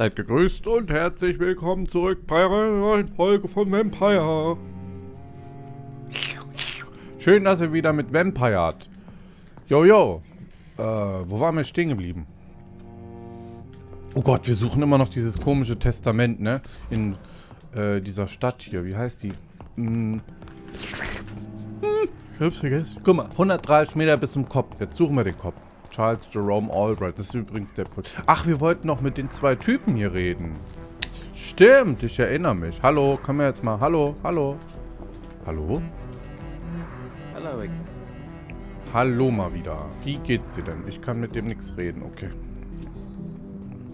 Seid gegrüßt und herzlich willkommen zurück bei einer neuen Folge von Vampyr. Schön, dass ihr wieder mit Vampyrt. Jojo. Wo waren wir stehen geblieben? Oh Gott, wir suchen immer noch dieses komische Testament, ne? In dieser Stadt hier. Wie heißt die? Ich hab's vergessen. Guck mal, 130 Meter bis zum Kopf. Jetzt suchen wir den Kopf. Charles Jerome Albright. Das ist übrigens der... Ach, wir wollten noch mit den zwei Typen hier reden. Stimmt, ich erinnere mich. Hallo, können wir jetzt mal... Hallo? Hallo? Hallo? Hallo. Hallo mal wieder. Wie geht's dir denn? Ich kann mit dem nichts reden, okay.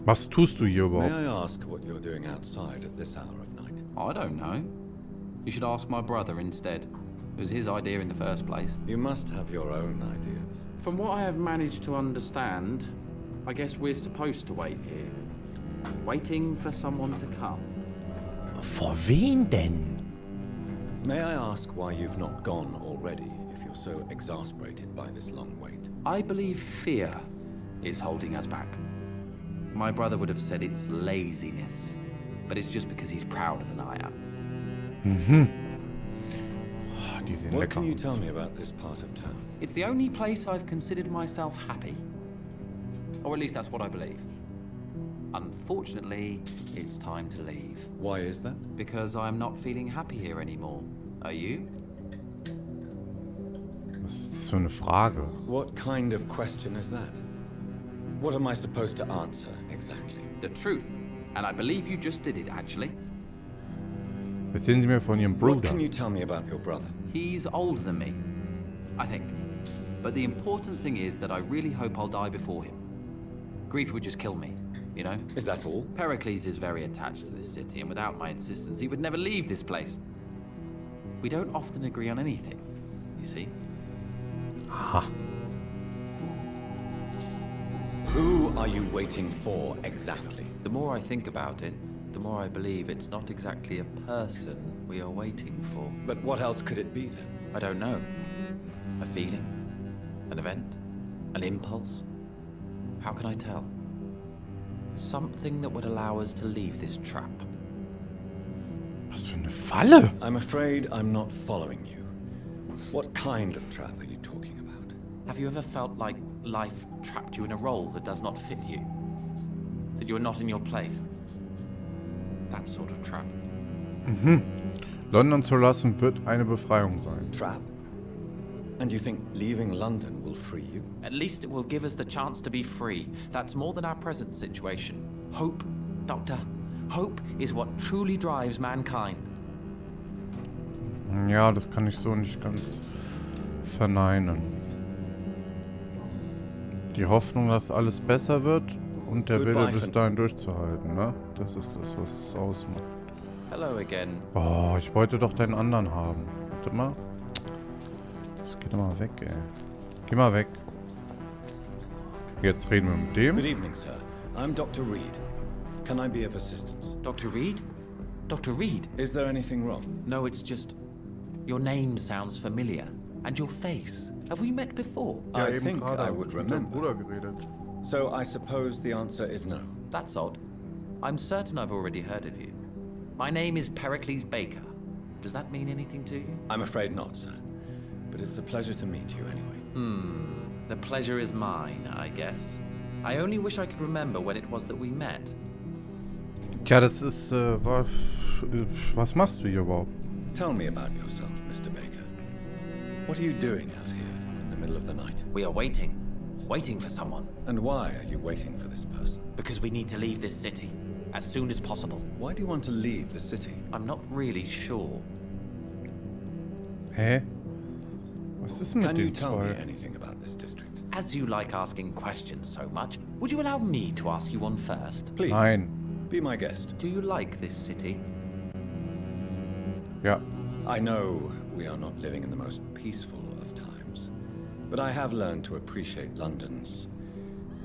Was tust du hier überhaupt? May I ask what you're doing outside at this hour of night? I don't know. You should ask my brother instead. It was his idea in the first place. You must have your own ideas. From what I have managed to understand, I guess we're supposed to wait here. Waiting for someone to come. Vor wen denn? May I ask why you've not gone already, if you're so exasperated by this long wait? I believe fear is holding us back. My brother would have said it's laziness, but it's just because he's prouder than I am. Mhm. Oh, die sehen What lecker can you aus. tell me about this part of town? It's the only place I've considered myself happy. Or at least that's what I believe. Unfortunately, it's time to leave. Why is that? Because I'm not feeling happy here anymore. Are you? Was ist das für eine Frage? What kind of question is that? What am I supposed to answer, exactly? The truth. And I believe you just did it, actually. Erzählen Sie mir von Ihrem What Bruder. can you tell me about your brother? He's older than me, I think. But the important thing is that I really hope I'll die before him. Grief would just kill me, you know? Is that all? Pericles is very attached to this city, and without my insistence, he would never leave this place. We don't often agree on anything, you see? Aha. Who are you waiting for, exactly? The more I think about it, the more I believe it's not exactly a person we are waiting for. But what else could it be, then? I don't know. A feeling? An event? An impulse? How can I tell? Something that would allow us to leave this trap. Was für eine Falle? I'm afraid I'm not following you. What kind of trap are you talking about? Have you ever felt like life trapped you in a role that does not fit you? That you are not in your place? That sort of trap. Mhm. London zu lassen wird eine Befreiung sein. Trap? And you think leaving London will free you? At least it will give us the chance to be free. That's more than our present situation. Hope, Doctor. Hope is what truly drives mankind. Ja, das kann ich so nicht ganz verneinen. Die Hoffnung, dass alles besser wird und der Wille, bis dahin durchzuhalten, ne? Das ist das, was es ausmacht. Hello again. Oh, ich wollte doch deinen anderen haben. Warte mal. Das geht doch mal weg, ey. Geh mal weg. Jetzt reden wir mit dem. Good evening, sir. I'm Dr. Reid. Can I be of assistance? Dr. Reid? Dr. Reid? Is there anything wrong? No, it's just... Your name sounds familiar. And your face. Have we met before? I think I would mit deinem remember. Bruder geredet. So I suppose the answer is no. That's odd. I'm certain I've already heard of you. My name is Pericles Baker. Does that mean anything to you? I'm afraid not, sir. But it's a pleasure to meet you anyway. The pleasure is mine, I guess. I only wish I could remember when it was that we met. Tja, das ist, was machst du hier überhaupt? Tell me about yourself, Mr. Baker. What are you doing out here in the middle of the night? We are waiting. Waiting for someone. And why are you waiting for this person? Because we need to leave this city. As soon as possible. Why do you want to leave the city? I'm not really sure. Hä? Was ist denn mit Can you den tell me zwei? anything about this district? As you like asking questions so much, would you allow me to ask you one first? Please, Nein. be my guest. Do you like this city? Ja. I know we are not living in the most peaceful of times, but I have learned to appreciate London's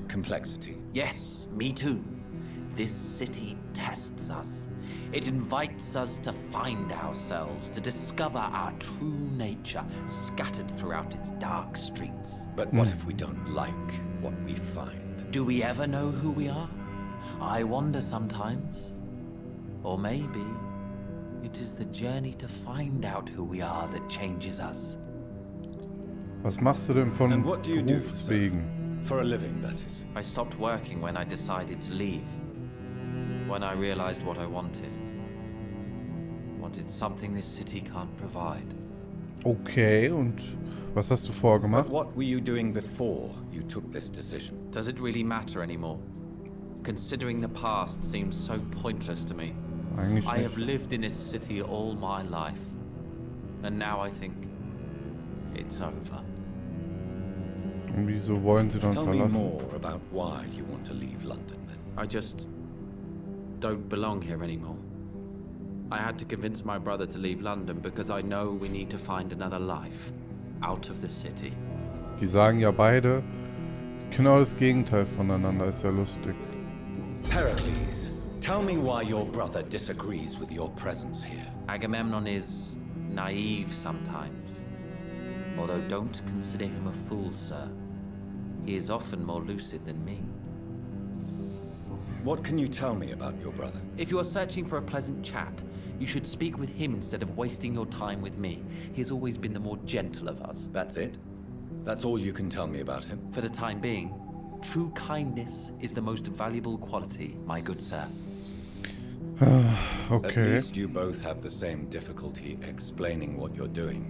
complexity. Yes, me too. This city tests us. It invites us to find ourselves, to discover our true nature scattered throughout its dark streets. But what if we don't like what we find? Do we ever know who we are? I wonder sometimes. Or maybe it is the journey to find out who we are that changes us. Was machst du denn von And what do you do, Berufswegen? For a living, that is. I stopped working when I decided to leave. When I realized what I wanted. Wanted something this city can't provide. Okay, und was hast du vorgemacht? But what were you doing before you took this decision? Does it really matter anymore? Considering the past seems so pointless to me. Eigentlich I have nicht. lived in this city all my life. And now I think it's over. Und wieso wollen sie dann Tell me verlassen? more about why you want to leave London, then. I just don't belong here anymore. I had to convince my brother to leave London because I know we need to find another life out of the city. Die sagen ja beide genau das Gegenteil voneinander, ist ja lustig. Pericles, tell me why your brother disagrees with your presence here. Agamemnon is naive sometimes. Although don't consider him a fool, sir. He is often more lucid than me. What can you tell me about your brother? If you are searching for a pleasant chat, you should speak with him instead of wasting your time with me. He has always been the more gentle of us. That's it? That's all you can tell me about him? For the time being, true kindness is the most valuable quality, my good sir. At Okay. least you both have the same difficulty explaining what you're doing,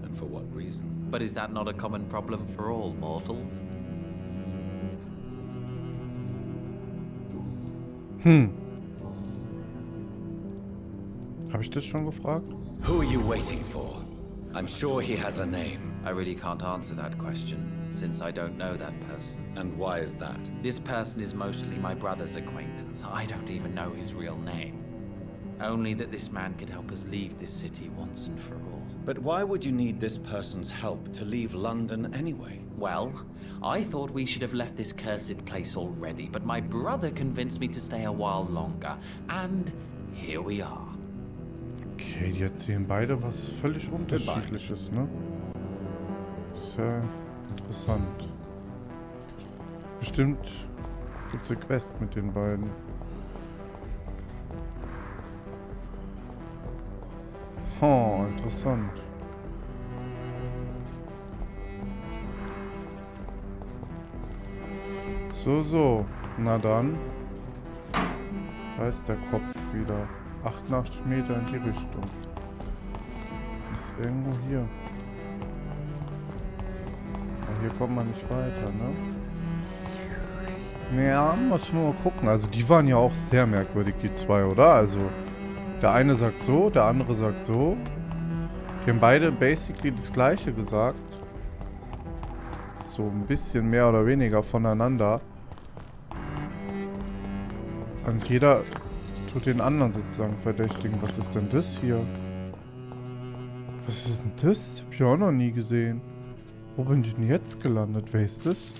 and for what reason. But is that not a common problem for all mortals? Habe ich das schon gefragt? Who are you waiting for? I'm sure he has a name. I really can't answer that question, since I don't know that person. And why is that? This person is mostly my brother's acquaintance. I don't even know his real name. Only that this man could help us leave this city once and for all. But why would you need this person's help to leave London anyway? Well, I thought we should have left this cursed place already, but my brother convinced me to stay a while longer. And here we are. Okay, die erzählen beide was völlig Unterschiedliches, ne? Ist ja interessant. Bestimmt gibt's eine Quest mit den beiden. Oh, interessant. So. Na dann. Da ist der Kopf wieder. 88 Meter in die Richtung. Ist irgendwo hier. Aber hier kommt man nicht weiter, ne? Ja, muss man mal gucken. Also die waren ja auch sehr merkwürdig, die zwei, oder? Also der eine sagt so, der andere sagt so. Die haben beide basically das gleiche gesagt. So ein bisschen mehr oder weniger voneinander. Und jeder tut den anderen sozusagen verdächtigen. Was ist denn das hier? Was ist denn das? Das hab ich auch noch nie gesehen. Wo bin ich denn jetzt gelandet? Wer ist das?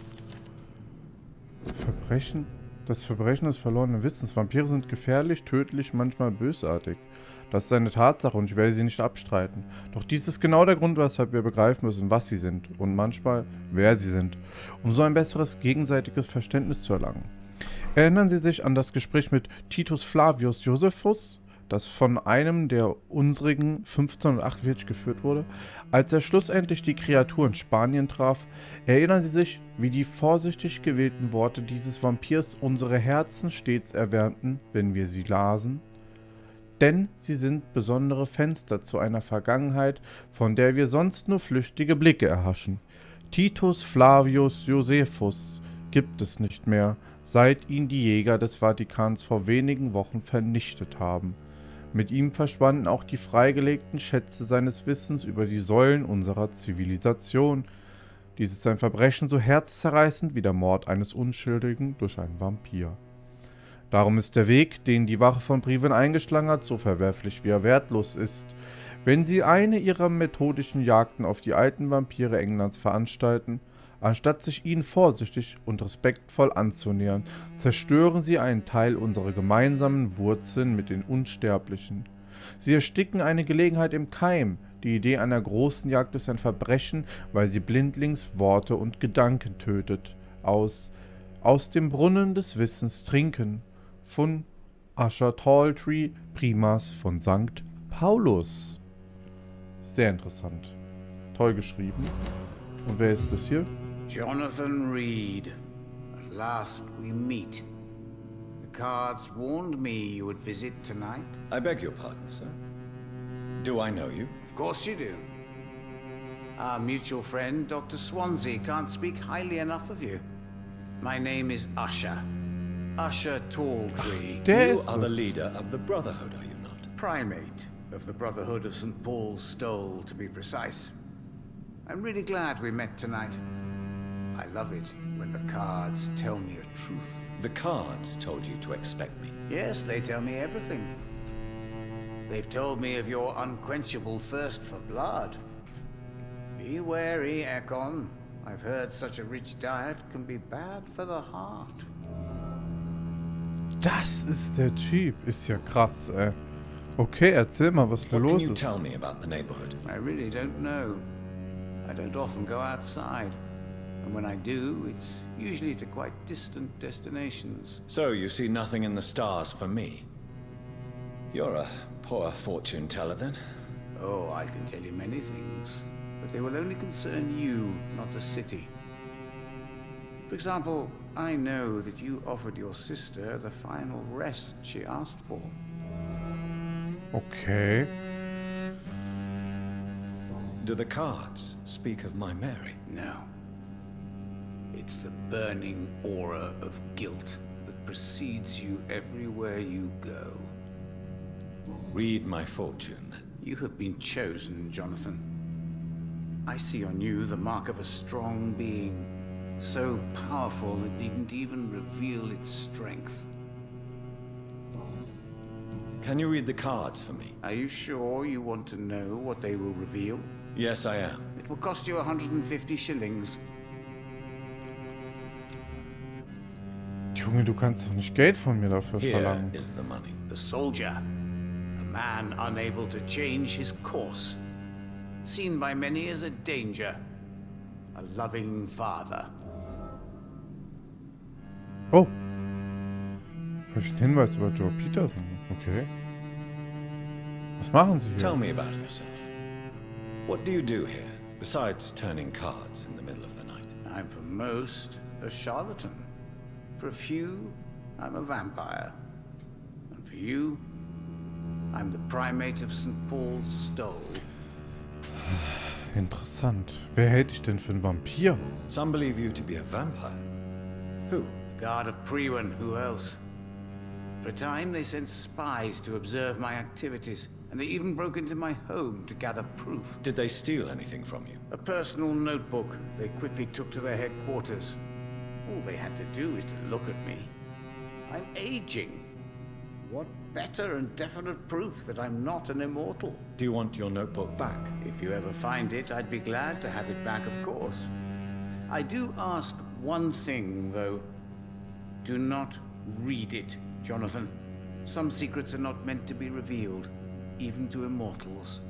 Verbrechen? Das Verbrechen des verlorenen Wissens. Vampire sind gefährlich, tödlich, manchmal bösartig. Das ist eine Tatsache und ich werde sie nicht abstreiten. Doch dies ist genau der Grund, weshalb wir begreifen müssen, was sie sind und manchmal, wer sie sind, um so ein besseres gegenseitiges Verständnis zu erlangen. Erinnern Sie sich an das Gespräch mit Titus Flavius Josephus, das von einem der unsrigen 1548 geführt wurde, als er schlussendlich die Kreatur in Spanien traf? Erinnern Sie sich, wie die vorsichtig gewählten Worte dieses Vampirs unsere Herzen stets erwärmten, wenn wir sie lasen? Denn sie sind besondere Fenster zu einer Vergangenheit, von der wir sonst nur flüchtige Blicke erhaschen. Titus Flavius Josephus gibt es nicht mehr, seit ihn die Jäger des Vatikans vor wenigen Wochen vernichtet haben. Mit ihm verschwanden auch die freigelegten Schätze seines Wissens über die Säulen unserer Zivilisation. Dies ist ein Verbrechen so herzzerreißend wie der Mord eines Unschuldigen durch einen Vampir. Darum ist der Weg, den die Wache von Priven eingeschlagen hat, so verwerflich wie er wertlos ist. Wenn sie eine ihrer methodischen Jagden auf die alten Vampire Englands veranstalten, anstatt sich ihnen vorsichtig und respektvoll anzunähern, zerstören sie einen Teil unserer gemeinsamen Wurzeln mit den Unsterblichen. Sie ersticken eine Gelegenheit im Keim. Die Idee einer großen Jagd ist ein Verbrechen, weil sie blindlings Worte und Gedanken tötet. Aus dem Brunnen des Wissens trinken, von Uscher Primas von St. Paulus. Sehr interessant. Toll geschrieben. Und wer ist das hier? Jonathan Reid. At last we meet. The cards warned me you would visit tonight. I beg your pardon, sir. Do I know you? Of course you do. Our mutual friend, Dr. Swansea, can't speak highly enough of you. My name is Uscher. Uscher Talltree. Der You ist are the es. leader of the Brotherhood, are you not? Primate of the Brotherhood of St. Paul's Stole, to be precise. I'm really glad we met tonight. I love it when the cards tell me a truth. The cards told you to expect me. Yes, they tell me everything. They've told me of your unquenchable thirst for blood. Be wary, Ekon. I've heard such a rich diet can be bad for the heart. Das ist der Typ. Ist ja krass, ey. Okay, erzähl mal, was da What can los you ist. tell me about the neighborhood? I really don't know. I don't often go outside. And when I do, it's usually to quite distant destinations. So you see nothing in the stars for me? You're a poor fortune teller then? Oh, I can tell you many things, but they will only concern you, not the city. For example, I know that you offered your sister the final rest she asked for. Okay. Do the cards speak of my Mary? No. It's the burning aura of guilt that precedes you everywhere you go. Read my fortune then. You have been chosen, Jonathan. I see on you the mark of a strong being, so powerful it needn't even reveal its strength. Can you read the cards for me? Are you sure you want to know what they will reveal? Yes, I am. It will cost you 150 shillings. Junge, du kannst doch nicht Geld von mir dafür Here verlangen. is the money. The soldier, a man unable to change his course, seen by many as a danger, a loving father. Oh. Habe ich einen Hinweis über Joe Peterson? Okay. Was machen Sie hier? Tell me about yourself. What do you do here, besides turning cards in the middle of the night? I'm for most a charlatan. For a few, I'm a vampire. And for you, I'm the primate of St. Paul's Stole. Interessant. Wer hält dich denn für einen Vampir? Some believe you to be a vampire. Who? The guard of Priwen, who else? For a time, they sent spies to observe my activities, and they even broke into my home to gather proof. Did they steal anything from you? A personal notebook they quickly took to their headquarters. All they had to do is to look at me. I'm aging. What better and definite proof that I'm not an immortal? Do you want your notebook back? If you ever find it, I'd be glad to have it back, of course. I do ask one thing, though. Do not read it, Jonathan. Some secrets are not meant to be revealed, even to immortals.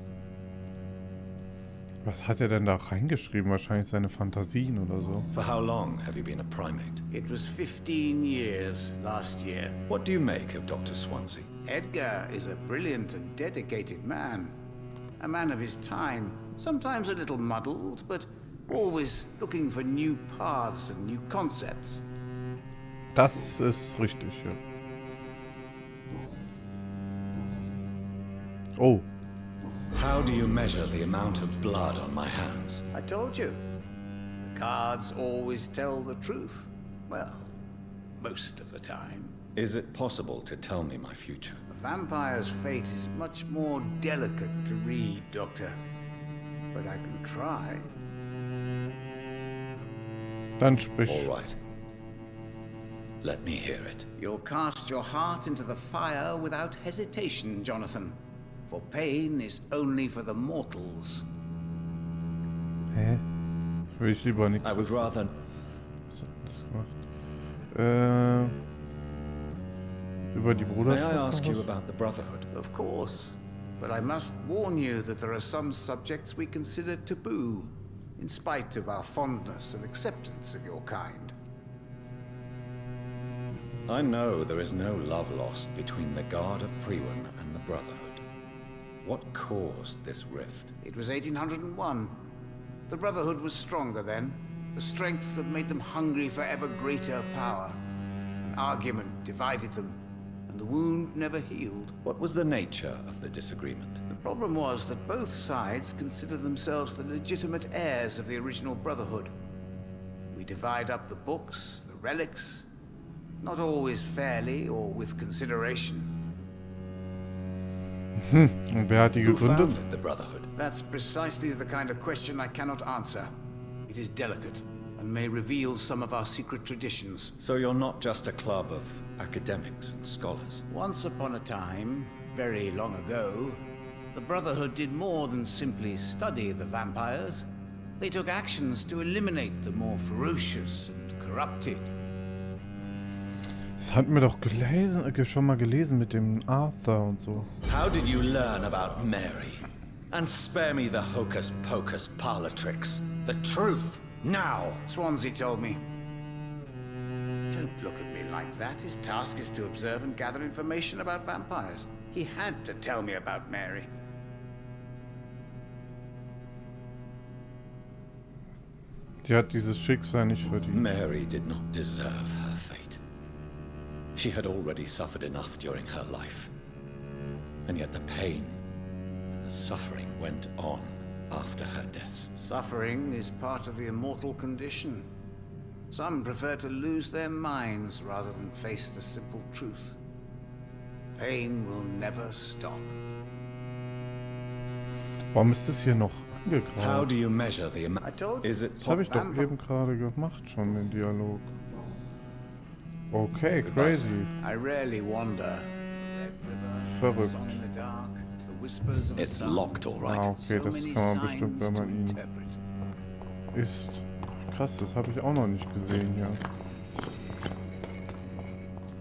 Was hat er denn da reingeschrieben? Wahrscheinlich seine Fantasien oder so. For how long have you been a primate? It was 15 years last year. What do you make of Dr. Swansea? Edgar is a brilliant and dedicated man. A man of his time, sometimes a little muddled, but always looking for new paths and new concepts. Das ist richtig, ja. Oh. How do you measure the amount of blood on my hands? I told you. The cards always tell the truth. Well, most of the time. Is it possible to tell me my future? A vampire's fate is much more delicate to read, Doctor. But I can try. Dann sprich. All right. Let me hear it. You'll cast your heart into the fire without hesitation, Jonathan. For pain is only for the mortals. Hä? Will ich lieber nichts I would wissen. rather... Was hat das gemacht? Über die May Bruderschaft? I ask noch you was? about the Brotherhood? Of course. But I must warn you that there are some subjects we consider taboo, in spite of our fondness and acceptance of your kind. I know there is no love lost between the Guard of Priwen and the Brotherhood. What caused this rift? It was 1801. The Brotherhood was stronger then, a strength that made them hungry for ever greater power. An argument divided them, and the wound never healed. What was the nature of the disagreement? The problem was that both sides considered themselves the legitimate heirs of the original Brotherhood. We divide up the books, the relics, not always fairly or with consideration. Und wer hat die Who gegründet? founded the Brotherhood? That's precisely the kind of question I cannot answer. It is delicate and may reveal some of our secret traditions. So you're not just a club of academics and scholars. Once upon a time, very long ago, the Brotherhood did more than simply study the vampires. They took actions to eliminate the more ferocious and corrupted. Das hatten wir doch schon mal gelesen mit dem Arthur und so. How did you learn about Mary? And spare me the hocus-pocus parlor tricks. The truth, now! Swansea told me. Don't look at me like that. His task is to observe and gather information about vampires. He had to tell me about Mary. Die hat dieses Schicksal nicht verdient. Mary did not deserve her fate. She had already suffered enough during her life. And yet the pain and the suffering went on after her death. Suffering is part of the immortal condition. Some prefer to lose their minds rather than face the simple truth. Pain will never stop. Warum ist das hier noch How angegraben? do you measure the I amount? told Is it Das habe ich doch eben gerade gemacht, schon den Dialog. Okay, crazy. I rarely wander. Verrückt. Song in the dark, the whispers of a It's sun. locked, all right. Ah, okay, So das many kann man bestimmt, wenn signs man to ihn interpret. isst. Krass, das habe ich auch noch nicht gesehen hier.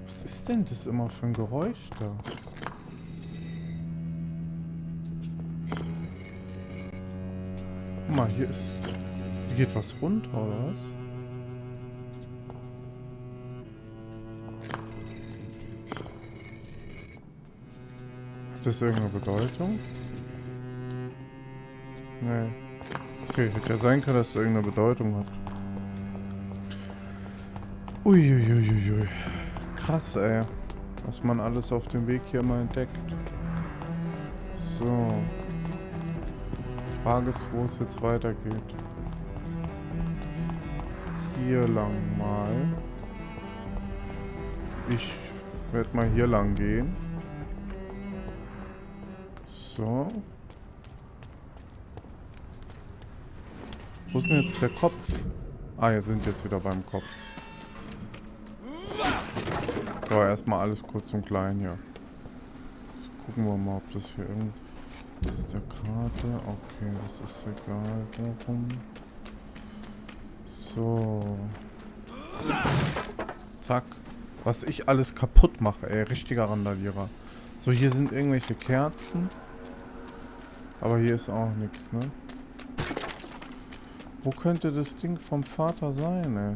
Was ist denn das immer für ein Geräusch da? Guck mal, hier geht was runter, oder was? Hat das irgendeine Bedeutung? Nee. Okay, hätte ja sein können, dass es irgendeine Bedeutung hat. Uiuiuiui. Krass, ey. Was man alles auf dem Weg hier mal entdeckt. So. Die Frage ist, wo es jetzt weitergeht. Hier lang mal. Ich werde mal hier lang gehen. So. Wo ist denn jetzt der Kopf? Ah, wir sind jetzt wieder beim Kopf. So, erstmal alles kurz und klein hier. Jetzt gucken wir mal, ob das hier irgendwo... Das ist der Karte. Okay, das ist egal. Warum? So. Zack. Was ich alles kaputt mache, ey. Richtiger Randalierer. So, hier sind irgendwelche Kerzen. Aber hier ist auch nichts, ne? Wo könnte das Ding vom Vater sein, ey?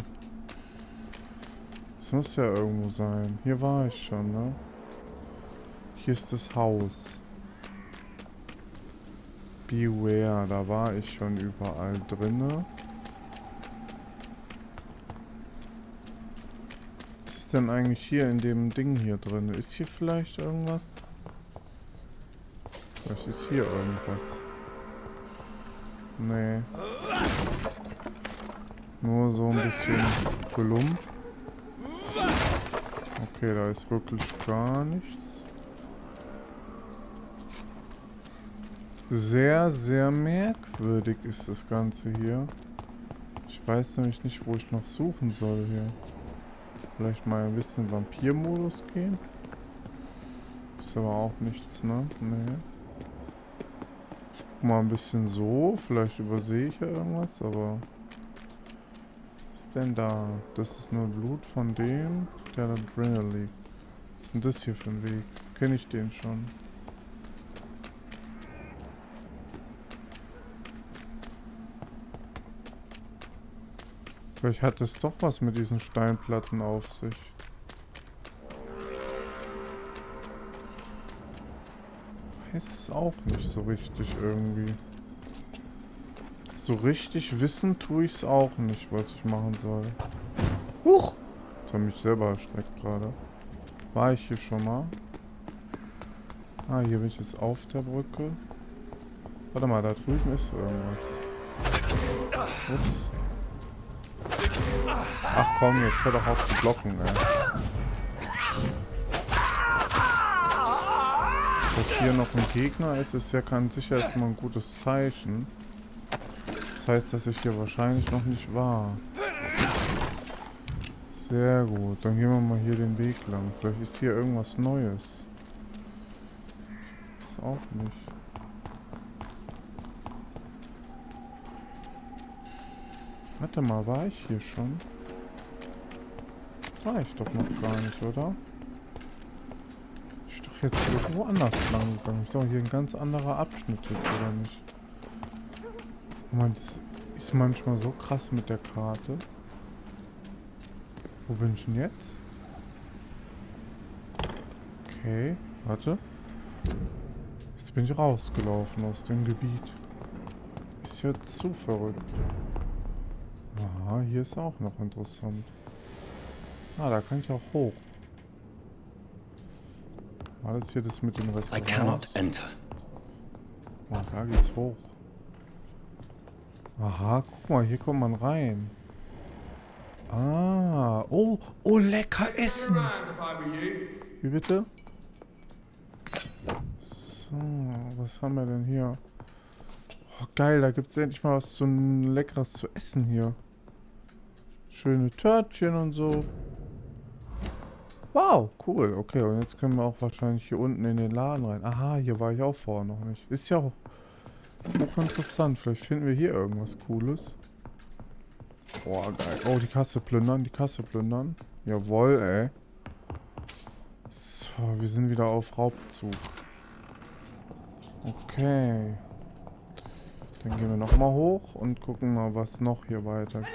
Das muss ja irgendwo sein. Hier war ich schon, ne? Hier ist das Haus. Beware, da war ich schon überall drinne. Was ist denn eigentlich hier in dem Ding hier drin? Ist hier vielleicht irgendwas? Vielleicht ist hier irgendwas. Nee. Nur so ein bisschen Klump. Okay, da ist wirklich gar nichts. Sehr, sehr merkwürdig ist das Ganze hier. Ich weiß nämlich nicht, wo ich noch suchen soll hier. Vielleicht mal ein bisschen Vampir-Modus gehen. Ist aber auch nichts, ne? Nee. Ich guck mal ein bisschen so. Vielleicht übersehe ich ja irgendwas, aber... Was ist denn da? Das ist nur Blut von dem, der da drinnen liegt. Was ist denn das hier für ein Weg? Kenne ich den schon? Vielleicht hat es doch was mit diesen Steinplatten auf sich. weiß es auch nicht so richtig irgendwie. So richtig wissen tue ich es auch nicht, was ich machen soll. Huch! Ich habe mich selber erschreckt gerade. War ich hier schon mal? Ah, hier bin ich jetzt auf der Brücke. Warte mal, da drüben ist irgendwas. Ups. Ach komm, jetzt hör doch auf zu blocken, ey. Dass hier noch ein Gegner ist, ist ja sicher erstmal ein gutes Zeichen. Das heißt, dass ich hier wahrscheinlich noch nicht war. Sehr gut, dann gehen wir mal hier den Weg lang. Vielleicht ist hier irgendwas Neues. Ist auch nicht. Warte mal, war ich hier schon? War ich doch noch gar nicht, oder? Ich bin doch jetzt irgendwo anders lang gegangen. Ist doch hier ein ganz anderer Abschnitt jetzt, oder nicht? Oh Mann, das ist manchmal so krass mit der Karte. Wo bin ich denn jetzt? Okay, warte. Jetzt bin ich rausgelaufen aus dem Gebiet. Ist jetzt zu verrückt. Aha, hier ist auch noch interessant. Ah, da kann ich auch hoch. War das hier das mit dem I Restaurant? cannot enter. Oh, da geht's hoch. Aha, guck mal, hier kommt man rein. Ah, oh, oh, lecker essen. Wie bitte? So, was haben wir denn hier? Oh, geil, da gibt's endlich mal was so ein Leckeres zu essen hier. Schöne Törtchen und so. Wow, cool. Okay, und jetzt können wir auch wahrscheinlich hier unten in den Laden rein. Aha, hier war ich auch vorher noch nicht. Ist ja auch hochinteressant. Vielleicht finden wir hier irgendwas Cooles. Boah, geil. Oh, die Kasse plündern, die Kasse plündern. Jawohl, ey. So, wir sind wieder auf Raubzug. Okay. Dann gehen wir nochmal hoch und gucken mal, was noch hier weitergeht.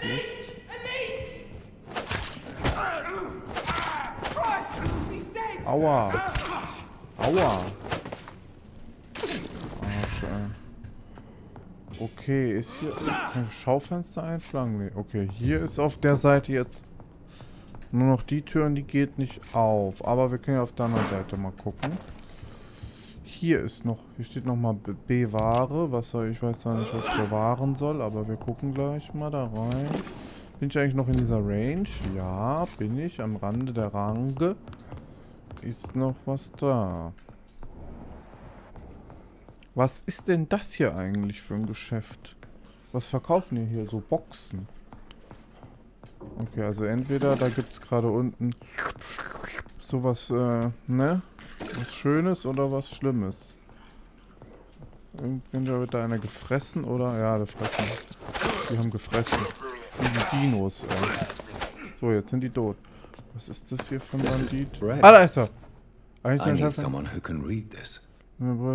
Aua. Aua. Arsch, ey. Okay, ist hier ein Schaufenster einschlagen? Nee, okay. Hier ist auf der Seite jetzt nur noch die Tür und die geht nicht auf. Aber wir können ja auf der anderen Seite mal gucken. Hier ist noch, hier steht nochmal bewahre. Was soll, ich weiß zwar nicht, was bewahren soll, aber wir gucken gleich mal da rein. Bin ich eigentlich noch in dieser Range? Ja, bin ich. Am Rande der Range. Ist noch was da? Was ist denn das hier eigentlich für ein Geschäft? Was verkaufen die hier? So Boxen. Okay, also entweder da gibt es gerade unten sowas, ne? Was Schönes oder was Schlimmes. Entweder wird da einer gefressen oder... Ja, der fressen. Die haben gefressen. Die Dinos, ey. So, jetzt sind die tot. Was ist das hier für ein Bandit? Reid. Ah, da ist er. Eigentlich I ein need Chef. someone who can read this.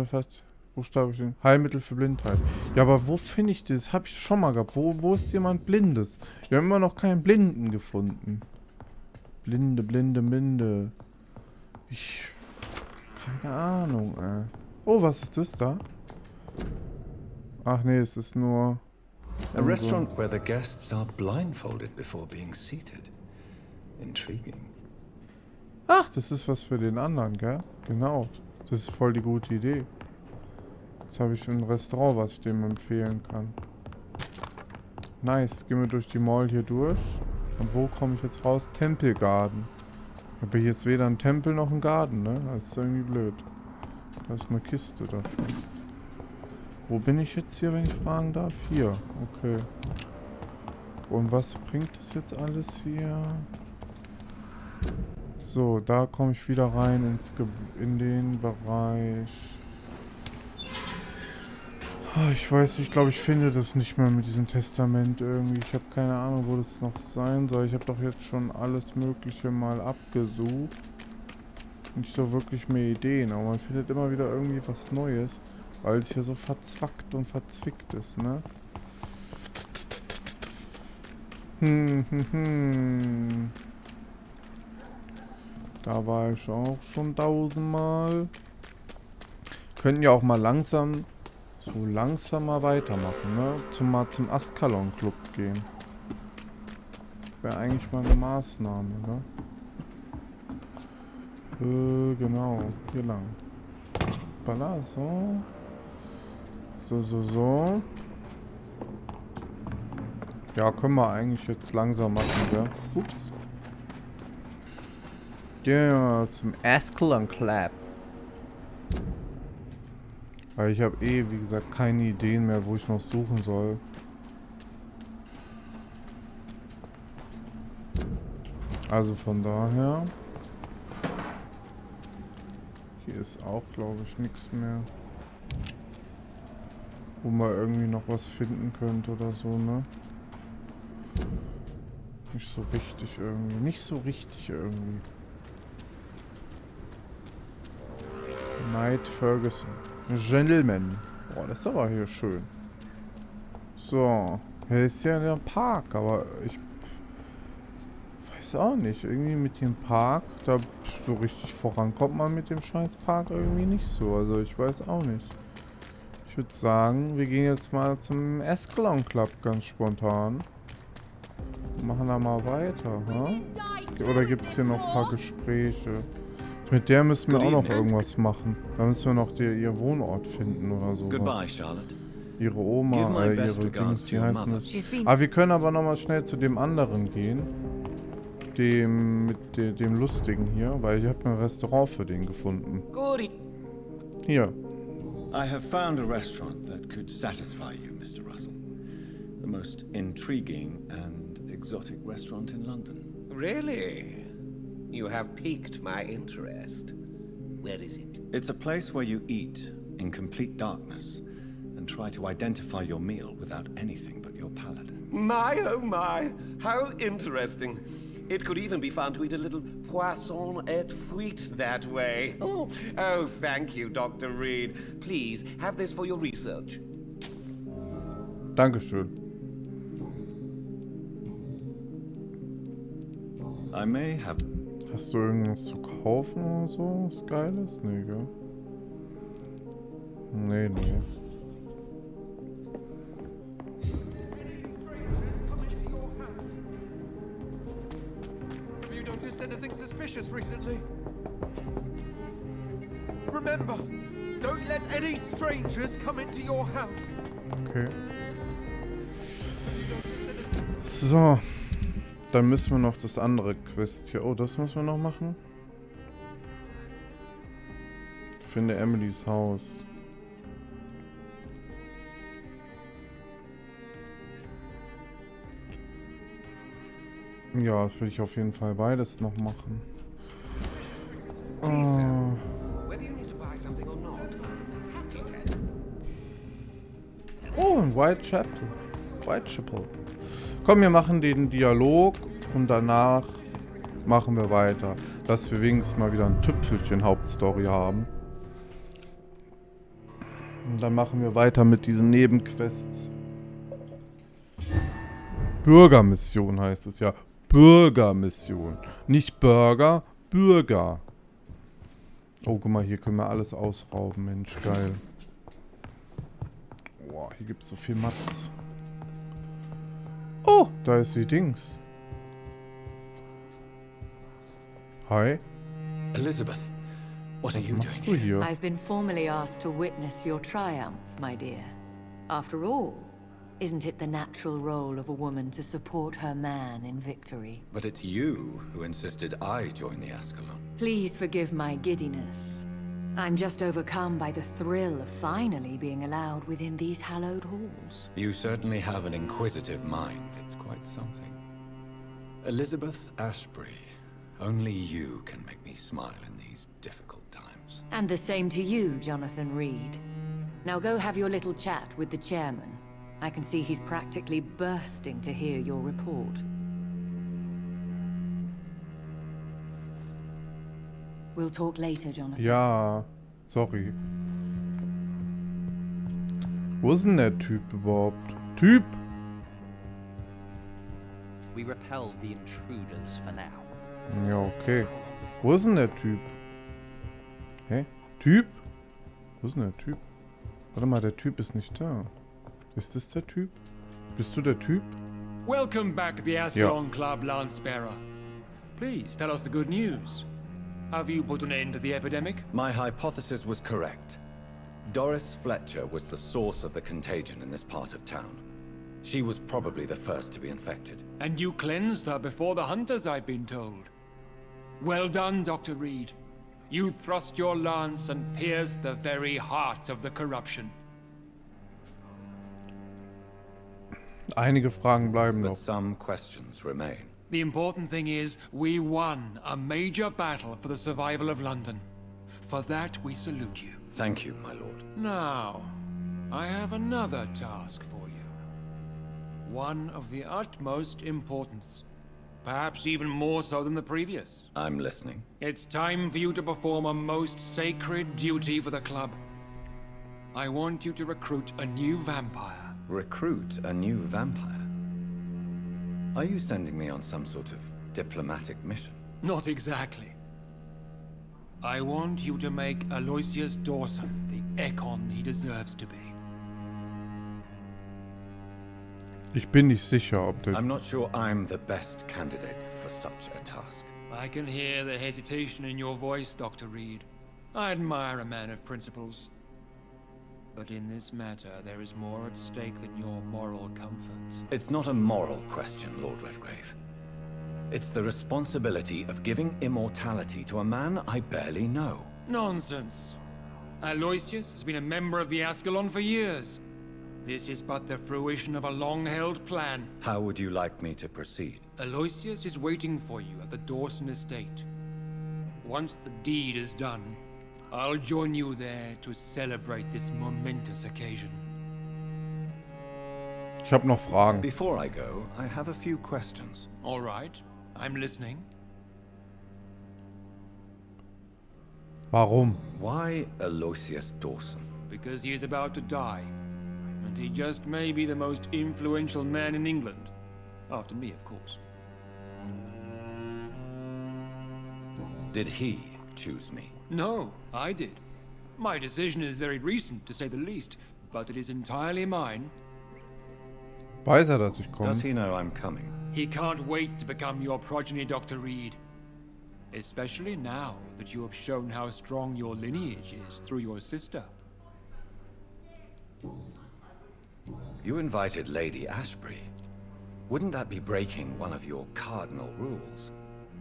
Fast buchstabisch. Heilmittel für Blindheit. Ja, aber wo finde ich das? Hab ich schon mal gehabt. Wo ist jemand Blindes? Wir haben immer noch keinen Blinden gefunden. Blinde. Keine Ahnung, ey. Oh, was ist das da? Ach nee, es ist nur... A restaurant where the guests are blindfolded before being seated. Intriguing. Ach, das ist was für den anderen, gell? Genau. Das ist voll die gute Idee. Jetzt habe ich ein Restaurant, was ich dem empfehlen kann. Nice. Gehen wir durch die Mall hier durch. Und wo komme ich jetzt raus? Tempelgarten. Ich habe jetzt weder einen Tempel noch einen Garten, ne? Das ist irgendwie blöd. Da ist eine Kiste dafür. Wo bin ich jetzt hier, wenn ich fragen darf? Hier. Okay. Und was bringt das jetzt alles hier? So, da komme ich wieder rein in den Bereich. Ich weiß nicht, ich glaube, ich finde das nicht mehr mit diesem Testament irgendwie. Ich habe keine Ahnung, wo das noch sein soll. Ich habe doch jetzt schon alles Mögliche mal abgesucht. Nicht so wirklich mehr Ideen, aber man findet immer wieder irgendwie was Neues. Weil es hier so verzwackt und verzwickt ist, ne? Da war ich auch schon 1000-mal. Könnten ja auch mal langsam, so langsamer weitermachen, ne? Mal zum Askalon-Club gehen. Wäre eigentlich mal eine Maßnahme, ne? Genau. Hier lang. Balla, so. So. Ja, können wir eigentlich jetzt langsam machen, ja? Ups. Ja, zum Askalon Club. Weil ich habe wie gesagt, keine Ideen mehr, wo ich noch suchen soll. Also von daher. Hier ist auch, glaube ich, nichts mehr. Wo man irgendwie noch was finden könnte oder so, ne? Nicht so richtig irgendwie. Nicht so richtig irgendwie. Knight Ferguson. Gentleman. Boah, das ist aber hier schön. So. Hier ist ja der Park, aber ich weiß auch nicht. Irgendwie mit dem Park, da so richtig vorankommt man mit dem scheiß Park irgendwie nicht so. Also ich weiß auch nicht. Ich würde sagen, wir gehen jetzt mal zum Askalon Club ganz spontan. Machen da mal weiter, hm? Oder gibt es hier noch ein paar Gespräche? Mit der müssen wir auch noch irgendwas machen. Da müssen wir noch ihr Wohnort finden oder sowas. Goodbye, Charlotte. Ihre Oma, ihre Dings, wie heißen das? Aber wir können aber nochmal schnell zu dem anderen gehen. Dem Lustigen hier, weil ich habe ein Restaurant für den gefunden. Hier. I have found a restaurant that could satisfy you, Mr. Russell. The most intriguing and exotic restaurant in London. Really? You have piqued my interest. Where is it? It's a place where you eat in complete darkness and try to identify your meal without anything but your palate. My, oh my, how interesting. It could even be fun to eat a little poisson et fruit that way. Oh, thank you, Dr. Reid. Please, have this for your research. Dankeschön. I may have... Hast du irgendwas zu kaufen oder so? Was Geiles? Nee, gell? Nee. Anything suspicious recently? Remember, don't let any strangers come into your house. Okay. So. Dann müssen wir noch das andere Quest hier. Oh, das müssen wir noch machen. Finde Emilys Haus. Ja, das will ich auf jeden Fall beides noch machen. Oh, ein Whitechapel. Komm, wir machen den Dialog und danach machen wir weiter. Dass wir wenigstens mal wieder ein Tüpfelchen Hauptstory haben. Und dann machen wir weiter mit diesen Nebenquests. Bürgermission heißt es ja. Bürgermission. Nicht Burger, Bürger. Oh, guck mal, hier können wir alles ausrauben. Mensch, geil. Boah, hier gibt es so viel Matz. Oh, da ist die Dings. Hi. Elizabeth, what are you Was doing machst du hier? I've been formally asked to witness your triumph, my dear. After all, isn't it the natural role of a woman to support her man in victory? But it's you who insisted I join the Askalon. Please forgive my giddiness. I'm just overcome by the thrill of finally being allowed within these hallowed halls. You certainly have an inquisitive mind. It's quite something. Elizabeth Ashbury, only you can make me smile in these difficult times. And the same to you, Jonathan Reid. Now go have your little chat with the chairman. I can see he's practically bursting to hear your report. We'll talk later, Jonathan. Ja, sorry. Wo ist denn der Typ überhaupt? Typ! We repel the intruders for now. Ja, okay. Wo ist denn der Typ? Hä? Typ? Wo ist denn der Typ? Warte mal, der Typ ist nicht da. Ist das der Typ? Bist du der Typ? Welcome back to the Ascalon Club, Lancebearer. Please tell us the good news. Have you put an end to the epidemic? My hypothesis was correct. Doris Fletcher was the source of the contagion in this part of town. She was probably the first to be infected. And you cleansed her before the hunters, I've been told. Well done, Dr. Reid. You thrust your lance and pierced the very heart of the corruption. Einige Fragen bleiben But noch. some questions remain. The important thing is, we won a major battle for the survival of London. For that, we salute you. Thank you, my lord. Now, I have another task for you. One of the utmost importance. Perhaps even more so than the previous. I'm listening. It's time for you to perform a most sacred duty for the club. I want you to recruit a new vampire. Recruit a new vampire? Are you sending me on some sort of diplomatic mission? Not exactly. I want you to make Aloysius Dawson the Ekon he deserves to be. Ich bin nicht sicher, ob der... I'm not sure I'm the best candidate for such a task. I can hear the hesitation in your voice, Dr. Reid. I admire a man of principles. But in this matter, there is more at stake than your moral comfort. It's not a moral question, Lord Redgrave. It's the responsibility of giving immortality to a man I barely know. Nonsense. Aloysius has been a member of the Ascalon for years. This is but the fruition of a long-held plan. How would you like me to proceed? Aloysius is waiting for you at the Dawson estate. Once the deed is done, I'll join you there to celebrate this momentous occasion. Ich habe noch Fragen. Before I go, I have a few questions. All right, I'm listening. Warum? Why Aloysius Dawson? Because he is about to die. And he just may be the most influential man in England. After me, of course. Did he choose me? No, I did. My decision is very recent, to say the least, but it is entirely mine. Weiß dass ich komme? Does he know I'm coming? He can't wait to become your progeny, Dr. Reid. Especially now that you have shown how strong your lineage is through your sister. You invited Lady Ashbury. Wouldn't that be breaking one of your cardinal rules?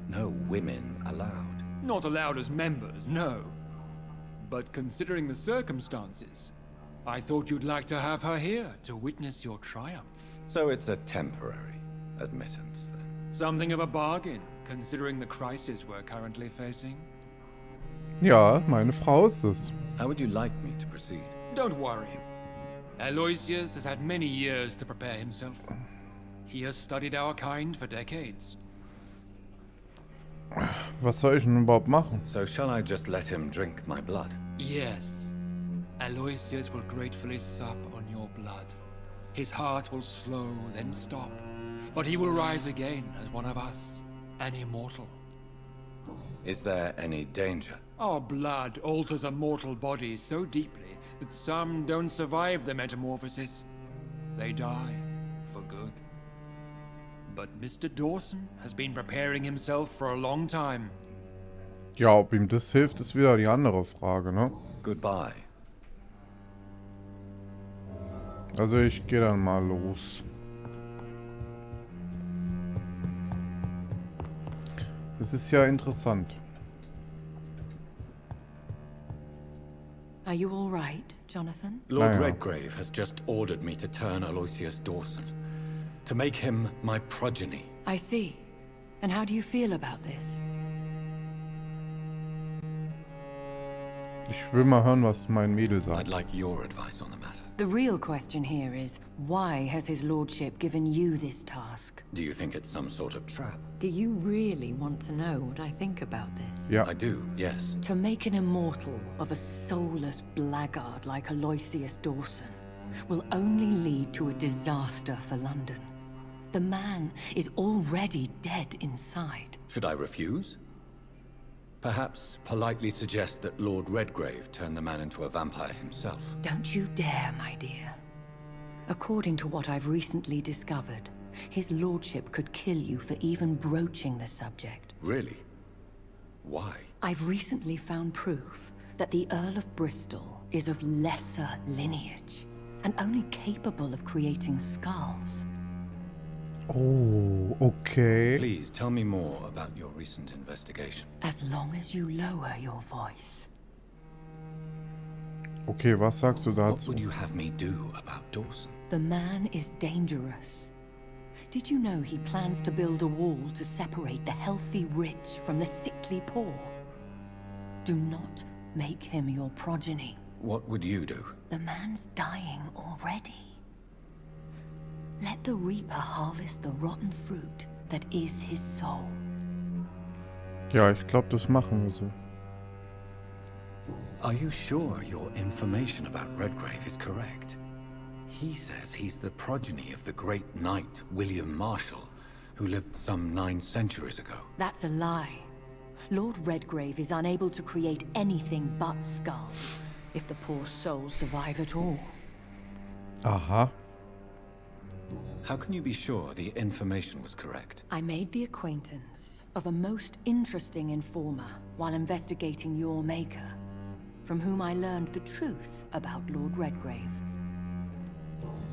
No women allowed. Not allowed as members, no. But considering the circumstances, I thought you'd like to have her here to witness your triumph. So it's a temporary admittance, then? Something of a bargain, considering the crisis we're currently facing. Ja, meine Frau ist es. How would you like me to proceed? Don't worry. Aloysius has had many years to prepare himself. He has studied our kind for decades. Was soll ich denn überhaupt machen? So shall I just let him drink my blood? Yes. Aloysius will gratefully sup on your blood. His heart will slow, then stop. But he will rise again as one of us, an immortal. Is there any danger? Our blood alters a mortal body so deeply that some don't survive the metamorphosis. They die for good. But Mr. Dawson has been preparing himself for a long time. Ja, ob ihm das hilft, ist wieder die andere Frage, ne? Goodbye. Also ich gehe dann mal los. Es ist ja interessant. Are you all right, Jonathan? Lord Naja. Redgrave has just ordered me to turn Aloysius Dawson. To make him my progeny. I see. And how do you feel about this? Ich will mal hören, was mein Mädel I'd sagt. like your advice on the matter. The real question here is, why has his lordship given you this task? Do you think it's some sort of trap? Do you really want to know what I think about this? Ja, I do, yes. To make an immortal of a soulless blackguard like Aloysius Dawson will only lead to a disaster for London. The man is already dead inside. Should I refuse? Perhaps politely suggest that Lord Redgrave turned the man into a vampire himself. Don't you dare, my dear. According to what I've recently discovered, his lordship could kill you for even broaching the subject. Really? Why? I've recently found proof that the Earl of Bristol is of lesser lineage and only capable of creating skulls. Oh, okay. Please tell me more about your recent investigation. As long as you lower your voice. Okay, was sagst du What dazu? would you have me do about Dawson? The man is dangerous. Did you know he plans to build a wall to separate the healthy rich from the sickly poor? Do not make him your progeny. What would you do? The man's dying already. Let the Reaper harvest the rotten fruit that is his soul. Ja, ich glaube, das machen wir so. Are you sure your information about Redgrave is correct? He says he's the progeny of the great knight William Marshall, who lived some 9 centuries ago. That's a lie. Lord Redgrave is unable to create anything but skulls, if the poor souls survive at all. Aha. How can you be sure the information was correct? I made the acquaintance of a most interesting informer while investigating your maker, from whom I learned the truth about Lord Redgrave.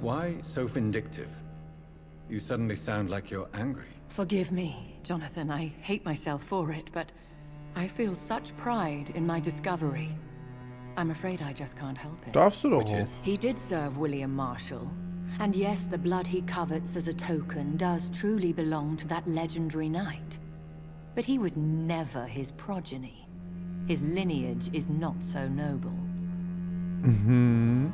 Why so vindictive? You suddenly sound like you're angry. Forgive me, Jonathan. I hate myself for it, but I feel such pride in my discovery. I'm afraid I just can't help it. Darfst du doch Which auch. is? He did serve William Marshall. And yes, the blood he covets as a token does truly belong to that legendary knight. But he was never his progeny. His lineage is not so noble. Mhm.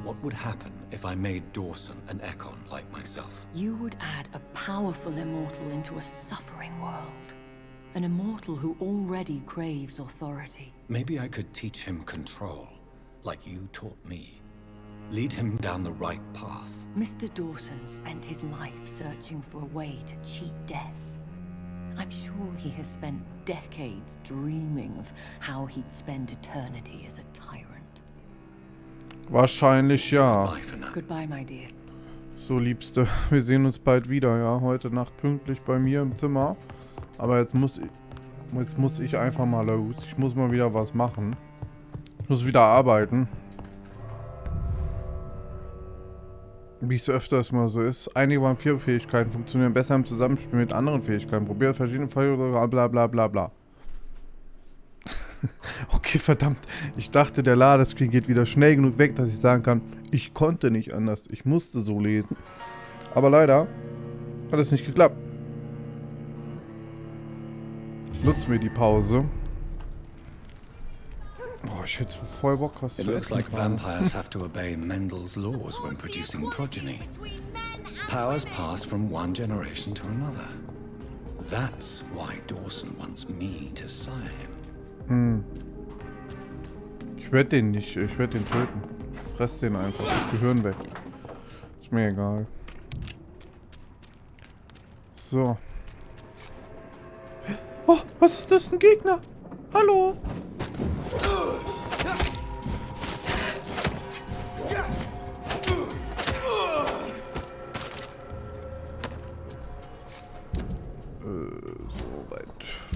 What would happen if I made Dawson an Ekon like myself? You would add a powerful immortal into a suffering world. An immortal who already craves authority. Maybe I could teach him control, like you taught me. Lead him down the right path. Mr. Dawson spent his life searching for a way to cheat death. I'm sure he has spent decades dreaming of how he'd spend eternity as a tyrant. Wahrscheinlich ja. Bye for now. Goodbye, my dear. So, Liebste, wir sehen uns bald wieder, ja. Heute Nacht pünktlich bei mir im Zimmer. Aber jetzt muss ich einfach mal los. Ich muss mal wieder was machen. Ich muss wieder arbeiten. Wie es öfters mal so ist. Einige Vampir-Fähigkeiten funktionieren besser im Zusammenspiel mit anderen Fähigkeiten. Probiert verschiedene Fähigkeiten, bla bla bla bla. Okay, verdammt. Ich dachte, der Ladescreen geht wieder schnell genug weg, dass ich sagen kann, ich konnte nicht anders. Ich musste so lesen. Aber leider hat es nicht geklappt. Nutzen wir die Pause. Oh, ich hätte voll Bock, was It zu looks essen like gerade. vampires have to obey Mendel's laws when producing progeny. Powers pass from one generation to another. That's why Dawson wants me to sire him. Ich werde den nicht, ich werde den töten. Ich fress den einfach, das Gehirn weg. Ist mir egal. So. Oh, was ist das? Ein Gegner? Hallo? So weit.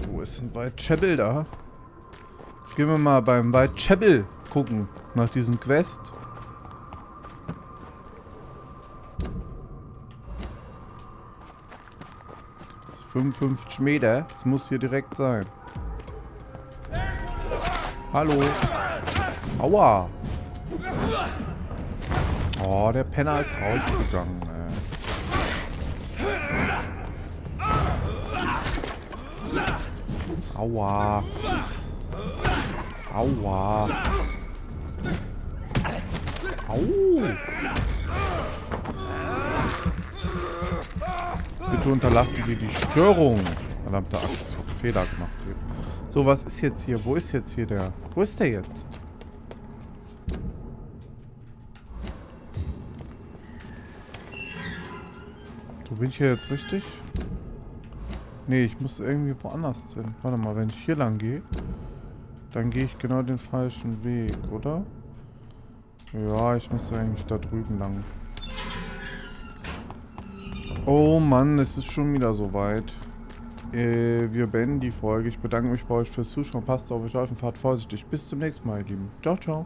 Wo ist denn Whitechapel da? Jetzt gehen wir mal beim Whitechapel gucken. Nach diesem Quest. Das ist 55 Meter. Das muss hier direkt sein. Hallo. Aua. Oh, der Penner ist rausgegangen. Aua. Aua. Au. Bitte unterlassen Sie die Störung. Verdammte Axt. Fehler gemacht. So, was ist jetzt hier? Wo ist jetzt hier der? Wo ist der jetzt? So, bin ich hier jetzt richtig? Nee, ich muss irgendwie woanders hin. Warte mal, wenn ich hier lang gehe, dann gehe ich genau den falschen Weg, oder? Ja, ich muss eigentlich da drüben lang. Oh Mann, es ist schon wieder soweit. Wir beenden die Folge. Ich bedanke mich bei euch fürs Zuschauen. Passt auf euch auf und fahrt vorsichtig. Bis zum nächsten Mal, ihr Lieben. Ciao, ciao.